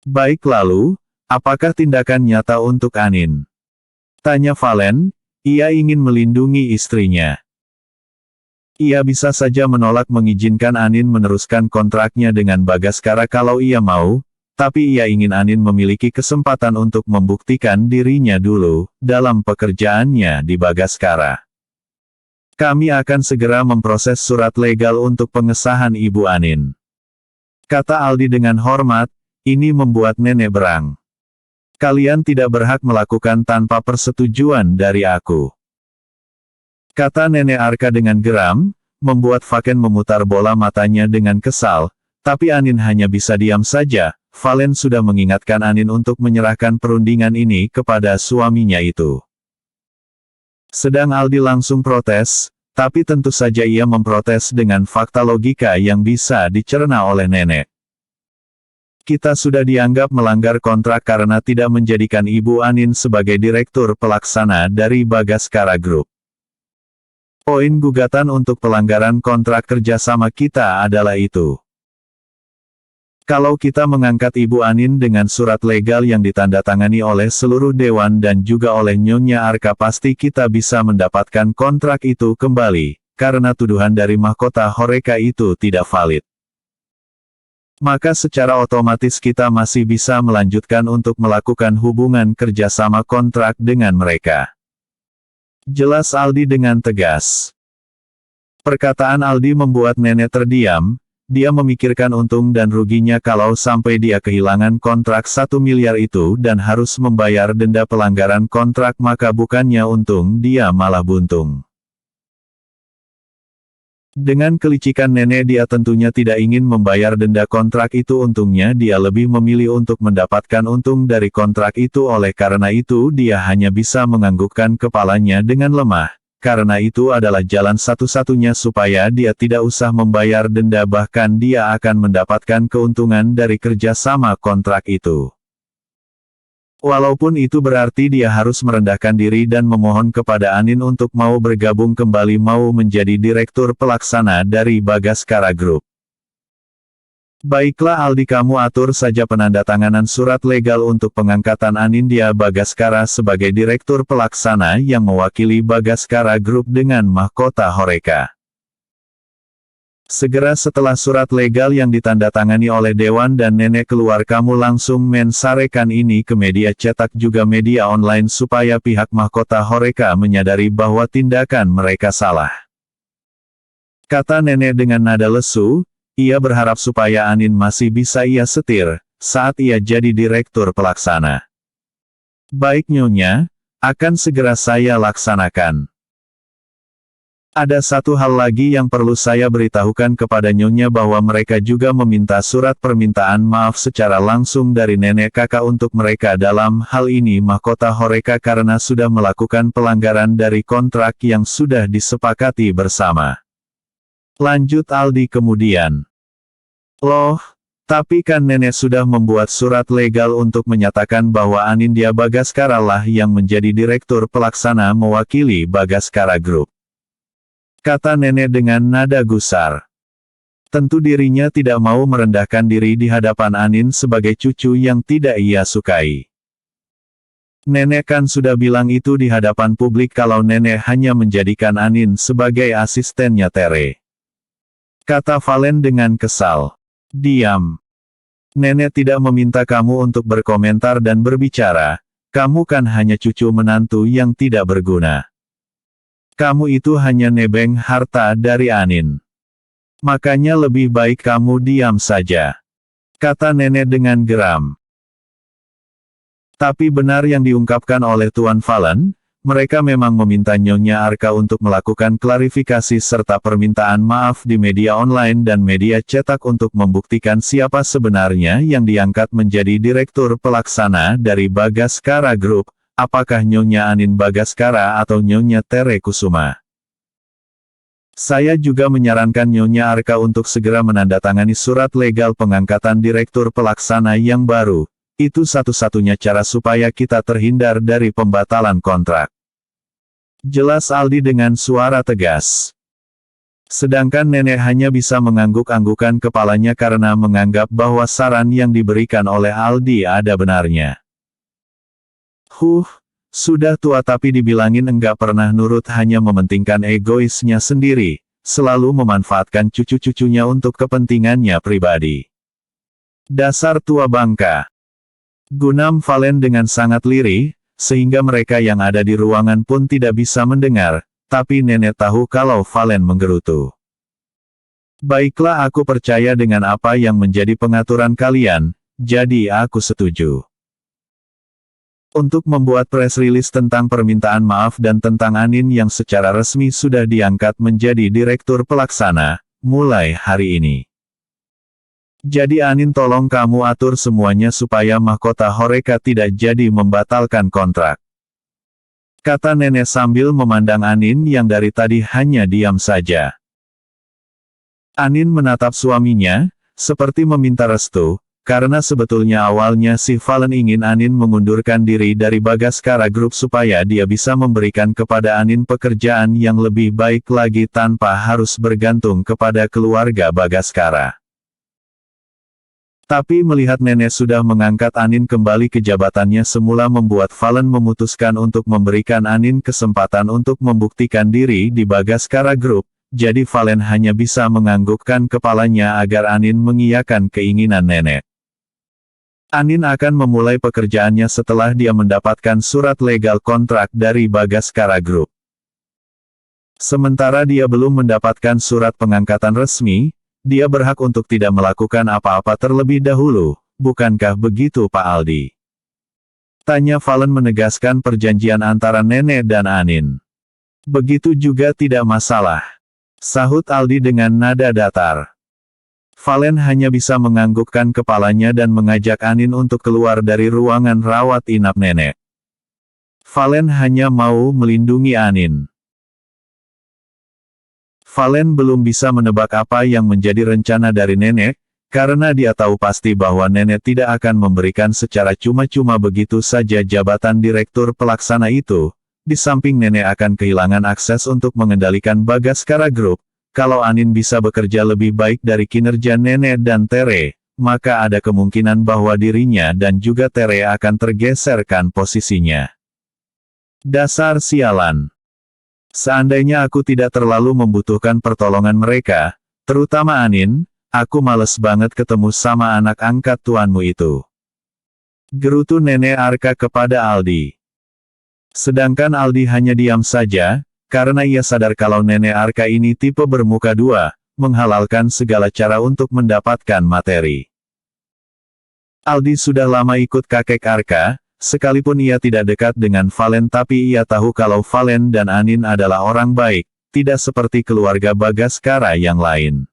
Baik lalu, apakah tindakan nyata untuk Anin? Tanya Valen, ia ingin melindungi istrinya. Ia bisa saja menolak mengizinkan Anin meneruskan kontraknya dengan Bagaskara kalau ia mau, tapi ia ingin Anin memiliki kesempatan untuk membuktikan dirinya dulu, dalam pekerjaannya di Bagaskara. Kami akan segera memproses surat legal untuk pengesahan Ibu Anin. Kata Aldi dengan hormat, ini membuat nenek berang. Kalian tidak berhak melakukan tanpa persetujuan dari aku. Kata nenek Arka dengan geram, membuat Vaken memutar bola matanya dengan kesal, tapi Anin hanya bisa diam saja. Valen sudah mengingatkan Anin untuk menyerahkan perundingan ini kepada suaminya itu. Sedang Aldi langsung protes, tapi tentu saja ia memprotes dengan fakta logika yang bisa dicerna oleh nenek. Kita sudah dianggap melanggar kontrak karena tidak menjadikan Ibu Anin sebagai direktur pelaksana dari Bagaskara Group. Poin gugatan untuk pelanggaran kontrak kerjasama kita adalah itu. Kalau kita mengangkat Ibu Anin dengan surat legal yang ditandatangani oleh seluruh dewan dan juga oleh Nyonya Arka, pasti kita bisa mendapatkan kontrak itu kembali, karena tuduhan dari mahkota Horeca itu tidak valid. Maka secara otomatis kita masih bisa melanjutkan untuk melakukan hubungan kerjasama kontrak dengan mereka. Jelas Aldi dengan tegas. Perkataan Aldi membuat nenek terdiam, dia memikirkan untung dan ruginya kalau sampai dia kehilangan kontrak 1 miliar itu dan harus membayar denda pelanggaran kontrak, maka bukannya untung dia malah buntung. Dengan kelicikan nenek dia tentunya tidak ingin membayar denda kontrak itu, untungnya dia lebih memilih untuk mendapatkan untung dari kontrak itu, oleh karena itu dia hanya bisa menganggukkan kepalanya dengan lemah, karena itu adalah jalan satu-satunya supaya dia tidak usah membayar denda, bahkan dia akan mendapatkan keuntungan dari kerjasama kontrak itu. Walaupun itu berarti dia harus merendahkan diri dan memohon kepada Anin untuk mau bergabung kembali, mau menjadi direktur pelaksana dari Bagaskara Group. Baiklah Aldi, kamu atur saja penandatanganan surat legal untuk pengangkatan Anin di Bagaskara sebagai direktur pelaksana yang mewakili Bagaskara Group dengan mahkota Horeca. Segera setelah surat legal yang ditandatangani oleh Dewan dan nenek keluar, kamu langsung mensarekan ini ke media cetak juga media online supaya pihak mahkota Horeca menyadari bahwa tindakan mereka salah. Kata nenek dengan nada lesu, ia berharap supaya Anin masih bisa ia setir, saat ia jadi direktur pelaksana. Baik Nyonya, akan segera saya laksanakan. Ada satu hal lagi yang perlu saya beritahukan kepada Nyonya, bahwa mereka juga meminta surat permintaan maaf secara langsung dari nenek kakak untuk mereka dalam hal ini mahkota Horeca karena sudah melakukan pelanggaran dari kontrak yang sudah disepakati bersama. Lanjut Aldi kemudian. Loh, tapi kan nenek sudah membuat surat legal untuk menyatakan bahwa Anindya Bagaskara lah yang menjadi direktur pelaksana mewakili Bagaskara Group. Kata nenek dengan nada gusar. Tentu dirinya tidak mau merendahkan diri di hadapan Anin sebagai cucu yang tidak ia sukai. Nenek kan sudah bilang itu di hadapan publik kalau nenek hanya menjadikan Anin sebagai asistennya Tere. Kata Valen dengan kesal. Diam. Nenek tidak meminta kamu untuk berkomentar dan berbicara, kamu kan hanya cucu menantu yang tidak berguna. Kamu itu hanya nebeng harta dari Anin. Makanya lebih baik kamu diam saja. Kata nenek dengan geram. Tapi benar yang diungkapkan oleh Tuan Valen, mereka memang meminta Nyonya Arka untuk melakukan klarifikasi serta permintaan maaf di media online dan media cetak untuk membuktikan siapa sebenarnya yang diangkat menjadi direktur pelaksana dari Bagaskara Group. Apakah Nyonya Anin Bagaskara atau Nyonya Tere Kusuma? Saya juga menyarankan Nyonya Arka untuk segera menandatangani surat legal pengangkatan direktur pelaksana yang baru. Itu satu-satunya cara supaya kita terhindar dari pembatalan kontrak. Jelas Aldi dengan suara tegas. Sedangkan nenek hanya bisa mengangguk-anggukan kepalanya karena menganggap bahwa saran yang diberikan oleh Aldi ada benarnya. Sudah tua tapi dibilangin enggak pernah nurut, hanya mementingkan egoisnya sendiri, selalu memanfaatkan cucu-cucunya untuk kepentingannya pribadi. Dasar tua bangka. Gunam Valen dengan sangat lirih, sehingga mereka yang ada di ruangan pun tidak bisa mendengar, tapi nenek tahu kalau Valen menggerutu. Baiklah, aku percaya dengan apa yang menjadi pengaturan kalian, jadi aku setuju. Untuk membuat press release tentang permintaan maaf dan tentang Anin yang secara resmi sudah diangkat menjadi direktur pelaksana, mulai hari ini. Jadi Anin, tolong kamu atur semuanya supaya mahkota Horeca tidak jadi membatalkan kontrak. Kata nenek sambil memandang Anin yang dari tadi hanya diam saja. Anin menatap suaminya, seperti meminta restu, karena sebetulnya awalnya si Valen ingin Anin mengundurkan diri dari Bagaskara Group supaya dia bisa memberikan kepada Anin pekerjaan yang lebih baik lagi tanpa harus bergantung kepada keluarga Bagaskara. Tapi melihat nenek sudah mengangkat Anin kembali ke jabatannya semula membuat Valen memutuskan untuk memberikan Anin kesempatan untuk membuktikan diri di Bagaskara Group, jadi Valen hanya bisa menganggukkan kepalanya agar Anin mengiyakan keinginan nenek. Anin akan memulai pekerjaannya setelah dia mendapatkan surat legal kontrak dari Bagaskara Group. Sementara dia belum mendapatkan surat pengangkatan resmi, dia berhak untuk tidak melakukan apa-apa terlebih dahulu, bukankah begitu Pak Aldi? Tanya Valen menegaskan perjanjian antara nenek dan Anin. Begitu juga tidak masalah, sahut Aldi dengan nada datar. Valen hanya bisa menganggukkan kepalanya dan mengajak Anin untuk keluar dari ruangan rawat inap nenek. Valen hanya mau melindungi Anin. Valen belum bisa menebak apa yang menjadi rencana dari nenek, karena dia tahu pasti bahwa nenek tidak akan memberikan secara cuma-cuma begitu saja jabatan direktur pelaksana itu. Di samping nenek akan kehilangan akses untuk mengendalikan Bagaskara Group. Kalau Anin bisa bekerja lebih baik dari kinerja nenek dan Tere, maka ada kemungkinan bahwa dirinya dan juga Tere akan tergeserkan posisinya. Dasar sialan. Seandainya aku tidak terlalu membutuhkan pertolongan mereka, terutama Anin, aku males banget ketemu sama anak angkat tuanmu itu. Gerutu nenek Arka kepada Aldi. Sedangkan Aldi hanya diam saja, karena ia sadar kalau nenek Arka ini tipe bermuka dua, menghalalkan segala cara untuk mendapatkan materi. Aldi sudah lama ikut kakek Arka, sekalipun ia tidak dekat dengan Valen tapi ia tahu kalau Valen dan Anin adalah orang baik, tidak seperti keluarga Bagaskara yang lain.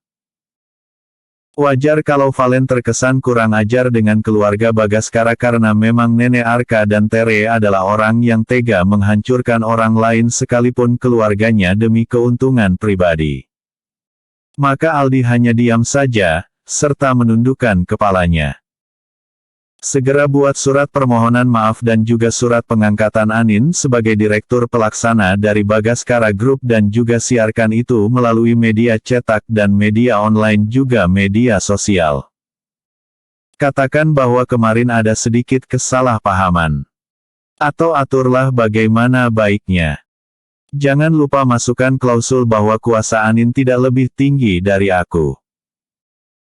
Wajar kalau Valen terkesan kurang ajar dengan keluarga Bagaskara karena memang nenek Arka dan Tere adalah orang yang tega menghancurkan orang lain sekalipun keluarganya demi keuntungan pribadi. Maka Aldi hanya diam saja, serta menundukkan kepalanya. Segera buat surat permohonan maaf dan juga surat pengangkatan Anin sebagai direktur pelaksana dari Bagaskara Group dan juga siarkan itu melalui media cetak dan media online juga media sosial. Katakan bahwa kemarin ada sedikit kesalahpahaman. Atau aturlah bagaimana baiknya. Jangan lupa masukkan klausul bahwa kuasa Anin tidak lebih tinggi dari aku.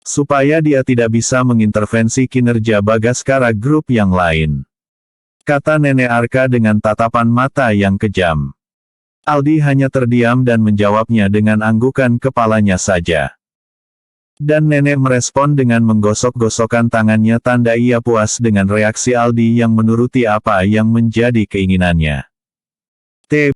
Supaya dia tidak bisa mengintervensi kinerja Bagaskara Group yang lain. Kata nenek Arka dengan tatapan mata yang kejam. Aldi hanya terdiam dan menjawabnya dengan anggukan kepalanya saja. Dan nenek merespon dengan menggosok-gosokkan tangannya tanda ia puas dengan reaksi Aldi yang menuruti apa yang menjadi keinginannya.